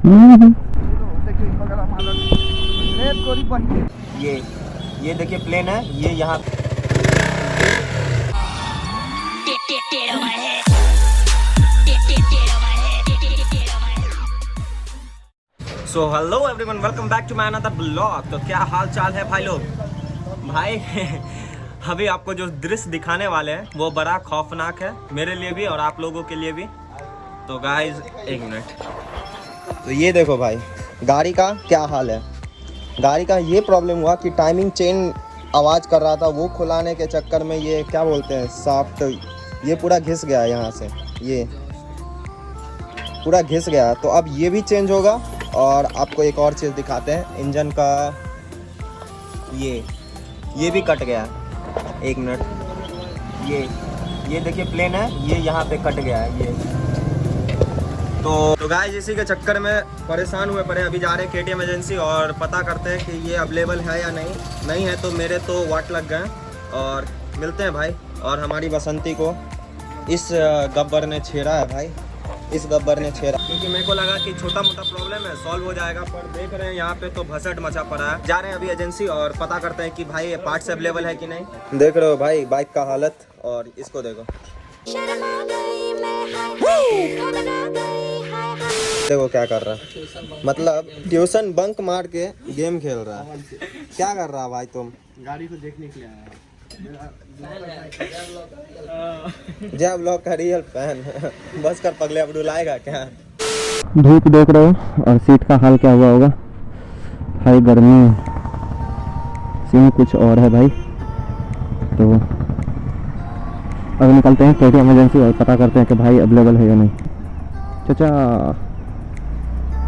ये ये देखिए प्लेन है, ये यहाँ so hello everyone, welcome back to my another blog. तो क्या हाल चाल है भाई लोग। भाई अभी आपको जो दृश्य दिखाने वाले हैं वो बड़ा खौफनाक है, मेरे लिए भी और आप लोगों के लिए भी। तो गाइज एक मिनट, तो ये देखो भाई गाड़ी का क्या हाल है। गाड़ी का ये प्रॉब्लम हुआ कि टाइमिंग चेन आवाज़ कर रहा था, वो खुलाने के चक्कर में ये क्या बोलते हैं सॉफ्ट, ये पूरा घिस गया यहाँ से, ये पूरा घिस गया। तो अब ये भी चेंज होगा। और आपको एक और चीज़ दिखाते हैं, इंजन का ये भी कट गया है। एक मिनट, ये देखिए प्लेन है, ये यहाँ पे कट गया है ये। तो गाइस इसी के चक्कर में परेशान हुए पड़े। अभी जा रहे हैं KTM एजेंसी और पता करते हैं कि ये अवेलेबल है या नहीं है। तो मेरे तो वाट लग गए और मिलते हैं भाई। और हमारी बसंती को इस गब्बर ने छेड़ा है भाई, इस गब्बर ने छेड़ा, क्योंकि मेरे को लगा कि छोटा मोटा प्रॉब्लम है, सॉल्व हो जाएगा। पर देख रहे हैं यहाँ पे तो भसड़ मचा पड़ा है। जा रहे हैं अभी एजेंसी और पता करते हैं कि भाई ये पार्ट्स अवेलेबल है कि नहीं। देख रहे हो भाई बाइक का हालत, और इसको देखो, देखो क्या कर रहा है। मतलब ट्यूशन बंक मार के गेम खेल रहा है। क्या कर रहा है भाई तुम? गाड़ी को देखने के लिए आया जय ब्लॉग का रियल फैन। बस कर पगले, अब रुलाएगा क्या? धूप देख रहे हो और सीट का हाल क्या हुआ होगा भाई। गर्मी सीन कुछ और है भाई। तो अब निकलते हैं KTM एजेंसी और पता करते हैं कि भाई अवेलेबल है या नहीं। चाचा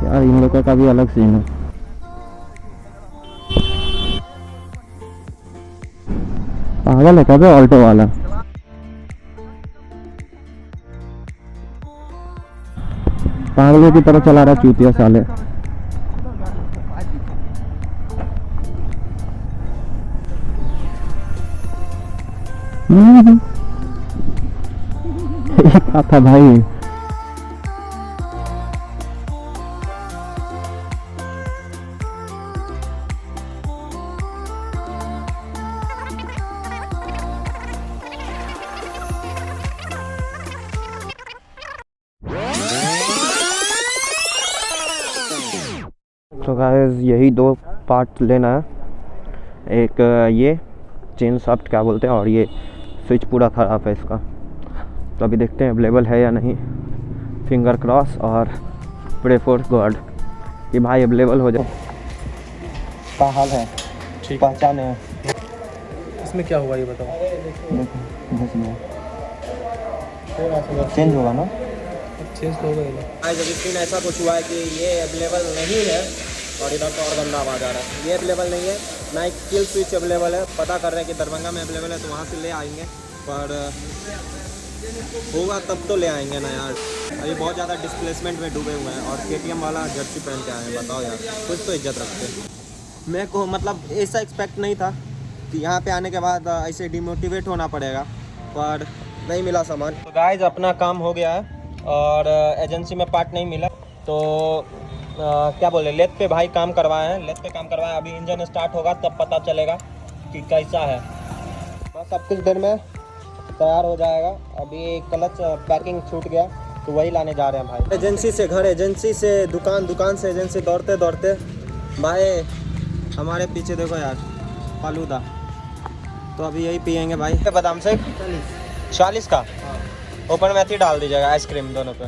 यार इन लोगों का भी अलग सीन है। पागल है कब ऑल्टो वाला। पागलों की तरह चला रहा चूतिया साले। क्या था भाई। तो गाइस यही दो पार्ट लेना है, एक ये चेन सॉफ्ट क्या बोलते हैं, और ये स्विच पूरा ख़राब है इसका। तो अभी देखते हैं अवेलेबल है या नहीं। फिंगर क्रॉस और प्रे फॉर गॉड कि भाई अवेलेबल हो जाए। क्या हाल है? ठीक, पहचाने है? इसमें क्या हुआ ये बताओ। चेंज होगा ना? चेंज हो गया। आज अभी सीन ऐसा कुछ हुआ है कि ये अवेलेबल नहीं है और इधर तो और गंदा आवाज़ आ रहा है। ये अवेलेबल नहीं है, ना एक किल स्विच अवेलेबल है। पता कर रहे हैं कि दरभंगा में अवेलेबल है तो वहाँ से ले आएंगे, पर होगा तब तो ले आएंगे ना यार। अभी बहुत ज़्यादा डिस्प्लेसमेंट में डूबे हुए हैं और KTM वाला जर्सी पहन के आए हैं। बताओ यार, कुछ तो इज्जत रखते। मेरे को मतलब ऐसा एक्सपेक्ट नहीं था कि यहाँ पे आने के बाद ऐसे डिमोटिवेट होना पड़ेगा, पर नहीं मिला सामान। तो गाइस अपना काम हो गया है और एजेंसी में पार्ट नहीं मिला। तो क्या बोले, लेथ पे भाई काम करवाए हैं, लेथ पे काम करवाए। अभी इंजन स्टार्ट होगा तब पता चलेगा कि कैसा है। बस अब कुछ देर में तैयार हो जाएगा। अभी क्लच पैकिंग छूट गया तो वही लाने जा रहे हैं भाई। एजेंसी से घर, एजेंसी से दुकान, दुकान से एजेंसी, दौड़ते दौड़ते भाई हमारे पीछे देखो यार फालूदा। तो अभी यही पियेंगे भाई। बादाम शेक 40 का, ऊपर में अथी डाल दीजिएगा आइसक्रीम दोनों पे।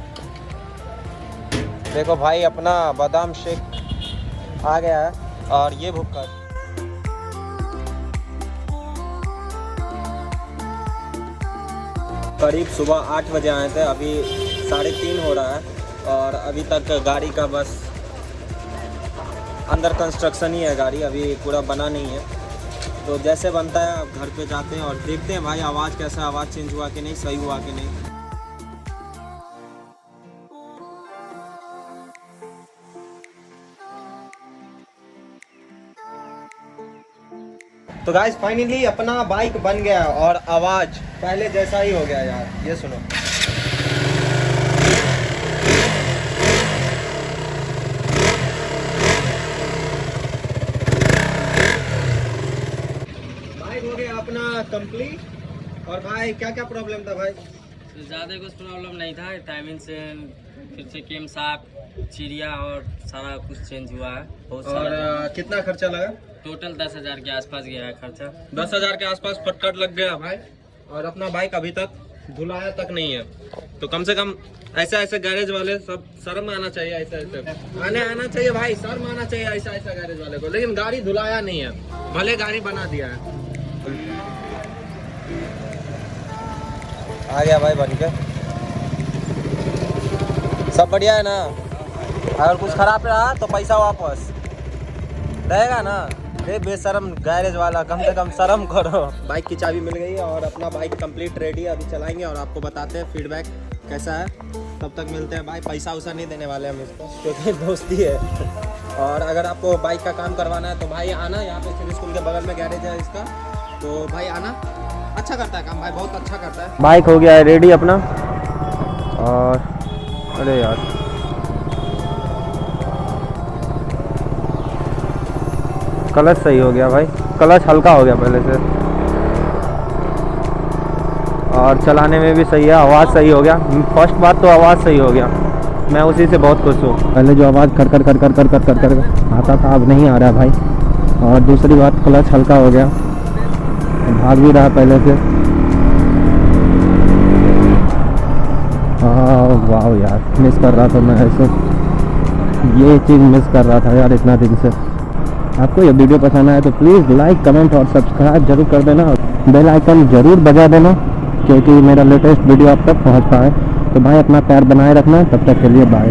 देखो भाई अपना बादाम शेक आ गया है और ये भुक्कड़। करीब सुबह 8 बजे आए थे, अभी 3:30 हो रहा है और अभी तक गाड़ी का बस अंदर कंस्ट्रक्शन ही है। गाड़ी अभी पूरा बना नहीं है। तो जैसे बनता है अब घर पे जाते हैं और देखते हैं भाई आवाज़ कैसा, आवाज़ चेंज हुआ कि नहीं, सही हुआ कि नहीं। तो गाइस फाइनली अपना बाइक बन गया और आवाज़ पहले जैसा ही हो गया यार। ये सुनो, कंप्लीट। और भाई क्या क्या प्रॉब्लम था भाई? ज़्यादा कुछ प्रॉब्लम नहीं था, टाइमिंग से फिर से केम साफ चिड़िया और सारा कुछ चेंज हुआ है बहुत और सारा। कितना खर्चा लगा? टोटल 10,000 के आसपास गया है खर्चा। 10,000 के आसपास फटकट लग गया भाई। और अपना बाइक अभी तक धुलाया तक नहीं है, तो कम से कम ऐसा ऐसे गैरेज वाले सब शर्म आना चाहिए, ऐसा ऐसे आना चाहिए भाई, शर्म आना चाहिए ऐसा ऐसा गैरेज वाले को। लेकिन गाड़ी धुलाया नहीं है, भले गाड़ी बना दिया है। आ गया भाई बन के, सब बढ़िया है ना? अगर कुछ खराब रहा तो पैसा वापस रहेगा ना? रे बेशरम गैरेज वाला, कम से कम शर्म करो। बाइक की चाबी मिल गई है और अपना बाइक कंप्लीट रेडी है, अभी चलाएंगे और आपको बताते हैं फीडबैक कैसा है। तब तक मिलते हैं भाई, पैसा वैसा नहीं देने वाले हम इसको क्योंकि दोस्ती है। और अगर आपको बाइक का काम करवाना है तो भाई आना, यहाँ पे सिविल स्कूल के बगल में गैरेज है इसका, तो भाई आना। अच्छा करता है काम भाई, बहुत अच्छा करता है। बाइक हो गया है रेडी अपना। और अरे यार क्लच सही हो गया भाई, क्लच हल्का हो गया पहले से, और चलाने में भी सही है, आवाज़ सही हो गया। फर्स्ट बात तो आवाज़ सही हो गया, मैं उसी से बहुत खुश हूँ। पहले जो आवाज़ कर कर कर कर कर कर कर कर आता था अब नहीं आ रहा भाई। और दूसरी बात क्लच हल्का हो गया, भाग भी रहा पहले से। वाह यार, मिस कर रहा था मैं ऐसे, ये चीज़ मिस कर रहा था यार इतना दिन से। आपको ये वीडियो पसंद आए तो प्लीज़ लाइक कमेंट और सब्सक्राइब जरूर कर देना, बेल आइकन जरूर बजा देना क्योंकि मेरा लेटेस्ट वीडियो आप तक पहुंच पाए। तो भाई अपना प्यार बनाए रखना, तब तक के लिए बाय।